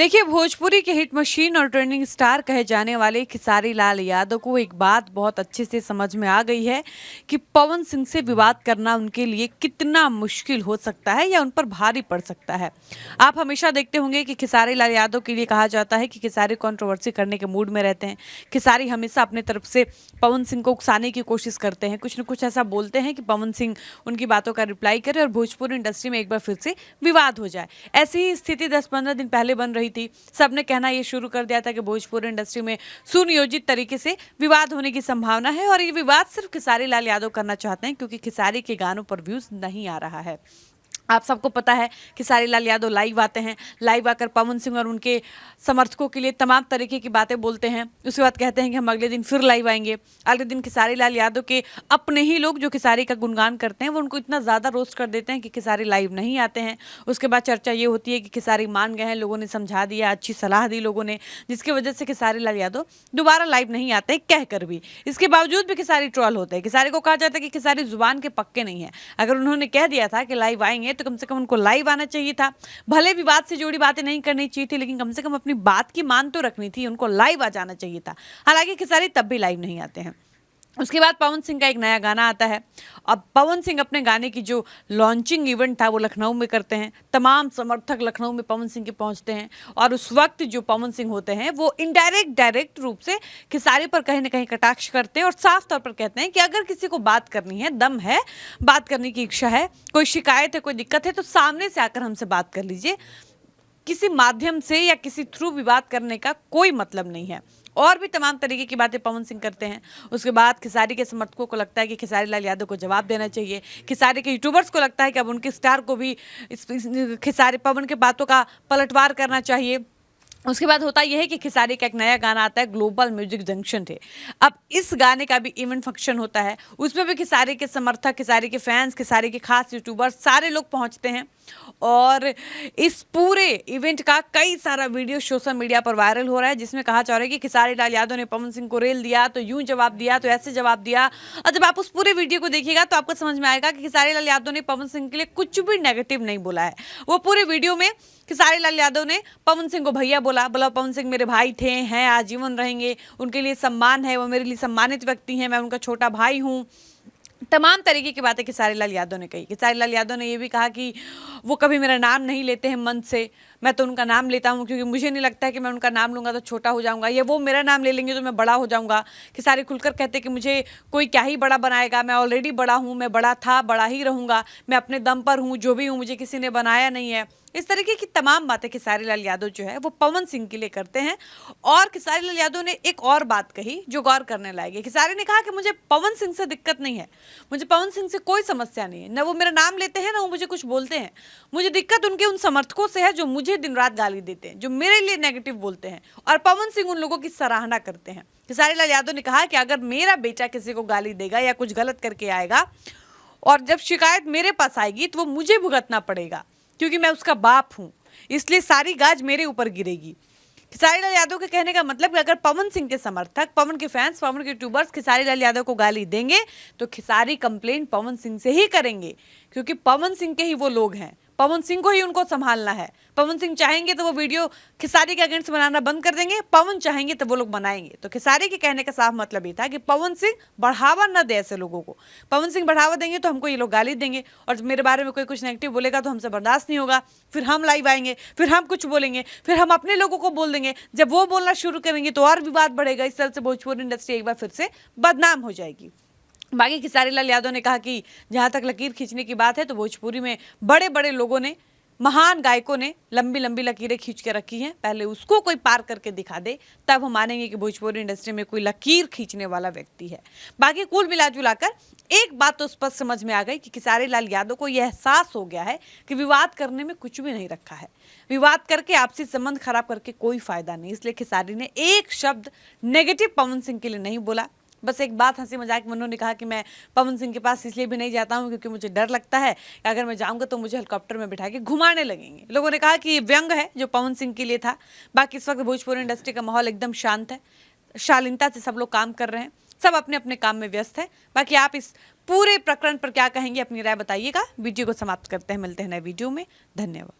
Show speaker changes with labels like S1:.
S1: देखिए, भोजपुरी के hit machine और ट्रेंडिंग स्टार कहे जाने वाले खेसारी लाल यादव को एक बात बहुत अच्छे से समझ में आ गई है कि पवन सिंह से विवाद करना उनके लिए कितना मुश्किल हो सकता है या उन पर भारी पड़ सकता है। आप हमेशा देखते होंगे कि खेसारी लाल यादव के लिए कहा जाता है कि खेसारी कंट्रोवर्सी करने के मूड में रहते हैं। खेसारी हमेशा अपने तरफ से पवन सिंह को उकसाने की कोशिश करते हैं, कुछ न कुछ ऐसा बोलते हैं कि पवन सिंह उनकी बातों का रिप्लाई करे और भोजपुरी इंडस्ट्री में एक बार फिर से विवाद हो जाए। ऐसी ही स्थिति 10-15 दिन पहले बन रही थी। सबने कहना ये शुरू कर दिया था कि भोजपुरी इंडस्ट्री में सुनियोजित तरीके से विवाद होने की संभावना है और ये विवाद सिर्फ खेसारी लाल यादव करना चाहते हैं क्योंकि खेसारी के गानों पर व्यूज नहीं आ रहा है। आप सबको पता है कि खेसारी लाल यादव लाइव आते हैं, लाइव आकर पवन सिंह और उनके समर्थकों के लिए तमाम तरीके की बातें बोलते हैं। उसके बाद कहते हैं कि हम अगले दिन फिर लाइव आएंगे। अगले दिन खेसारी लाल यादव के अपने ही लोग जो खेसारी का गुणगान करते हैं वो उनको इतना ज़्यादा रोस्ट कर देते हैं कि खेसारी लाइव नहीं आते हैं। उसके बाद चर्चा ये होती है कि खेसारी मान गए हैं, लोगों ने समझा दिया, अच्छी सलाह दी लोगों ने, जिसकी वजह से खेसारी लाल यादव दोबारा लाइव नहीं आते कहकर भी। इसके बावजूद भी खेसारी ट्रोल होते हैं। खेसारी को कहा जाता है कि खेसारी जुबान के पक्के नहीं है। अगर उन्होंने कह दिया था कि लाइव आएंगे तो कम से कम उनको लाइव आना चाहिए था। भले विवाद से जुड़ी बातें नहीं करनी चाहिए थी, लेकिन कम से कम अपनी बात की मान तो रखनी थी, उनको लाइव आ जाना चाहिए था। हालांकि खेसारी तब भी लाइव नहीं आते हैं। उसके बाद पवन सिंह का एक नया गाना आता है। अब पवन सिंह अपने गाने की जो लॉन्चिंग इवेंट था वो लखनऊ में करते हैं। तमाम समर्थक लखनऊ में पवन सिंह के पहुंचते हैं और उस वक्त जो पवन सिंह होते हैं वो डायरेक्ट रूप से खेसारी पर कहीं ना कहीं कटाक्ष करते हैं और साफ तौर पर कहते हैं कि अगर किसी को बात करनी है, दम है, बात करने की इच्छा है, कोई शिकायत है, कोई दिक्कत है, तो सामने से आकर हमसे बात कर लीजिए। किसी माध्यम से या किसी थ्रू विवाद करने का कोई मतलब नहीं है। और भी तमाम तरीके की बातें पवन सिंह करते हैं। उसके बाद खेसारी के समर्थकों को लगता है कि खेसारी लाल यादव को जवाब देना चाहिए। खेसारी के यूट्यूबर्स को लगता है कि अब उनके स्टार को भी खेसारी पवन के बातों का पलटवार करना चाहिए। उसके बाद होता यह है कि खेसारी का एक नया गाना आता है, ग्लोबल म्यूजिक जंक्शन थे। अब इस गाने का भी इवेंट फंक्शन होता है, उसमें भी खेसारी के समर्थक, खेसारी के फैंस, खेसारी के खास यूट्यूबर्स सारे लोग पहुंचते हैं और इस पूरे इवेंट का कई सारा वीडियो सोशल मीडिया पर वायरल हो रहा है, जिसमें कहा जा रहा है कि खेसारी लाल यादव ने पवन सिंह को रेल दिया तो यूं जवाब दिया, तो ऐसे जवाब दिया। और जब आप उस पूरे वीडियो को देखिएगा तो आपको समझ में आएगा कि खेसारी लाल यादव ने पवन सिंह के लिए कुछ भी नेगेटिव नहीं बोला है। वो पूरे वीडियो में खेसारी लाल यादव ने पवन सिंह को भैया बोला पवन सिंह मेरे भाई थे, हैं, आजीवन रहेंगे, उनके लिए सम्मान है, वो मेरे लिए सम्मानित व्यक्ति हैं, मैं उनका छोटा भाई हूँ। तमाम तरीके की बातें खेसारी लाल यादव ने कही। खेसारी लाल यादव ने ये भी कहा कि वो कभी मेरा नाम नहीं लेते हैं मन से, मैं तो उनका नाम लेता हूँ क्योंकि मुझे नहीं लगता है कि मैं उनका नाम लूँगा तो छोटा हो जाऊँगा, या वो मेरा नाम ले लेंगे तो मैं बड़ा हो जाऊँगा। खेसारी खुलकर कहते कि मुझे कोई क्या ही बड़ा बनाएगा, मैं ऑलरेडी बड़ा हूँ, मैं बड़ा था, बड़ा ही रहूँगा, मैं अपने दम पर हूँ, जो भी हूँ, मुझे किसी ने बनाया नहीं है। इस तरीके की तमाम बातें खेसारी लाल यादव जो है वो पवन सिंह के लिए करते हैं। और खेसारी लाल यादव ने एक और बात कही जो गौर करने लायक है। खेसारी ने कहा कि मुझे पवन सिंह से दिक्कत नहीं है, मुझे पवन सिंह से कोई समस्या नहीं है, न वो मेरा नाम लेते हैं, न वो मुझे कुछ बोलते हैं। मुझे दिक्कत उनके उन समर्थकों से है जो मुझे दिन रात गाली देते हैं, जो मेरे लिए नेगेटिव बोलते हैं, और पवन सिंह उन लोगों की सराहना करते हैं। खेसारी लाल यादव ने कहा कि अगर मेरा बेटा किसी को गाली देगा या कुछ गलत करके आएगा और जब शिकायत मेरे पास आएगी तो वो मुझे भुगतना पड़ेगा क्योंकि मैं उसका बाप हूं, इसलिए सारी गाज मेरे ऊपर गिरेगी। खेसारी लाल यादव के कहने का मतलब कि अगर पवन सिंह के समर्थक, पवन के फैंस, पवन के यूट्यूबर्स खेसारी लाल यादव को गाली देंगे तो खेसारी कंप्लेंट पवन सिंह से ही करेंगे, क्योंकि पवन सिंह के ही वो लोग हैं, पवन सिंह को ही उनको संभालना है। पवन सिंह चाहेंगे तो वो वीडियो खेसारी के अगेंस्ट बनाना बंद कर देंगे, पवन चाहेंगे तो वो लोग बनाएंगे। तो खेसारी के कहने का साफ मतलब ये था कि पवन सिंह बढ़ावा न दे ऐसे लोगों को। पवन सिंह बढ़ावा देंगे तो हमको ये लोग गाली देंगे और मेरे बारे में कोई कुछ नेगेटिव बोलेगा तो हमसे बर्दाश्त नहीं होगा, फिर हम लाइव आएंगे, फिर हम कुछ बोलेंगे, फिर हम अपने लोगों को बोल देंगे। जब वो बोलना शुरू करेंगे तो और विवाद बढ़ेगा। इस तरह से भोजपुरी इंडस्ट्री एक बार फिर से बदनाम हो जाएगी। बाकी खेसारी लाल यादव ने कहा कि जहां तक लकीर खींचने की बात है तो भोजपुरी में बड़े बड़े लोगों ने, महान गायकों ने लंबी लंबी लकीरें खींच के रखी हैं, पहले उसको कोई पार करके दिखा दे तब हम मानेंगे कि भोजपुरी इंडस्ट्री में कोई लकीर खींचने वाला व्यक्ति है। बाकी कुल मिलाजुलाकर एक बात तो स्पष्ट समझ में आ गई कि खेसारी लाल यादव को यह एहसास हो गया है कि विवाद करने में कुछ भी नहीं रखा है, विवाद करके आपसी संबंध खराब करके कोई फायदा नहीं। इसलिए खेसारी ने एक शब्द नेगेटिव पवन सिंह के लिए नहीं बोला। बस एक बात हंसी मजाक में उन्होंने कहा कि मैं पवन सिंह के पास इसलिए भी नहीं जाता हूं क्योंकि मुझे डर लगता है कि अगर मैं जाऊंगा तो मुझे हेलीकॉप्टर में बिठा के घुमाने लगेंगे। लोगों ने कहा कि ये व्यंग है जो पवन सिंह के लिए था। बाकी इस वक्त भोजपुरी इंडस्ट्री का माहौल एकदम शांत है, शालीनता से सब लोग काम कर रहे हैं, सब अपने अपने काम में व्यस्त है। बाकी आप इस पूरे प्रकरण पर क्या कहेंगे, अपनी राय बताइएगा। वीडियो को समाप्त करते हैं, मिलते हैं नए वीडियो में। धन्यवाद।